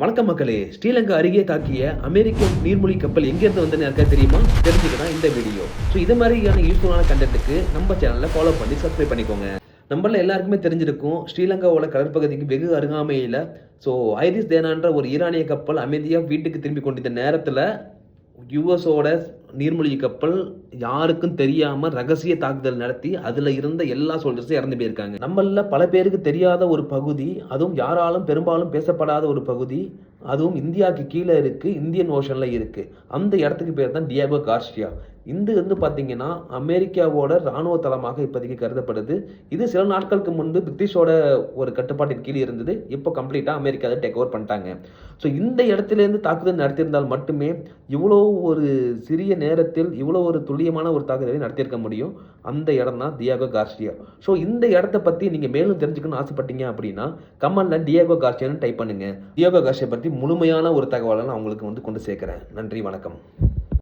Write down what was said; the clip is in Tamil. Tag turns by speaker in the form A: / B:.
A: வணக்கம் மக்களே. ஸ்ரீலங்கா அருகே தாக்கிய அமெரிக்க நீர்மூழ்கி கப்பல் எங்கேருந்து வந்ததுன்னு யாருக்கா தெரியுமா? தெரிஞ்சுக்கலாம் இந்த வீடியோ. ஸோ இது மாதிரியான யூஸ்ஃபுல்லான கண்டென்ட்டுக்கு நம்ம சேனலை ஃபாலோ பண்ணி சப்ஸ்கிரைப் பண்ணிக்கோங்க. நம்மள எல்லாருக்குமே தெரிஞ்சிருக்கும், ஸ்ரீலங்காவோட கடற்பகுதிக்கு வெகு அருகாமையில் ஐரிஸ் தேனான்ற ஒரு ஈரானிய கப்பல் அமைதியாக வீட்டுக்கு திரும்பி கொண்டிருந்த நேரத்தில் யுஎஸோட நீர்மூழ்கி கப்பல் யாருக்கும் தெரியாம ரகசிய தாக்குதல் நடத்தி அதுல இருந்த எல்லா சோல்ஜர்ஸும் இறந்து போயிருக்காங்க. நம்மள பல பேருக்கு தெரியாத ஒரு பகுதி, அதுவும் யாராலும் பெரும்பாலும் பேசப்படாத ஒரு பகுதி, அதுவும் இந்தியாவுக்கு கீழே இருக்கு, இந்தியன் ஓஷன்ல இருக்கு. அந்த இடத்துக்கு பேர் தான் டியாகோ கார்சியா. இது பார்த்தீங்கன்னா அமெரிக்காவோட இராணுவ தளமாக இப்போதைக்கு கருதப்படுது. இது சில நாட்களுக்கு முன்பு பிரிட்டிஷோட ஒரு கட்டுப்பாட்டின் கீழே இருந்தது. இப்போ கம்ப்ளீட்டாக அமெரிக்கா அதை டேக் ஓவர் பண்ணிட்டாங்க. ஸோ இந்த இடத்துலேருந்து தாக்குதல் நடத்தியிருந்தால் மட்டுமே இவ்வளோ ஒரு சிறிய நேரத்தில் இவ்வளோ ஒரு துல்லியமான ஒரு தாக்குதலை நடத்தியிருக்க முடியும். அந்த இடம் தான் டியாகோ கார்சியா. ஸோ இந்த இடத்த பற்றி நீங்கள் மேலும் தெரிஞ்சுக்கணும்னு ஆசைப்பட்டீங்க அப்படின்னா கமெண்ட்ல டியாகோ கார்சியான்னு டைப் பண்ணுங்க. டியாகோ கார்சியா பற்றி முழுமையான ஒரு தகவலை நான் உங்களுக்கு கொண்டு சேர்க்குறேன். நன்றி, வணக்கம்.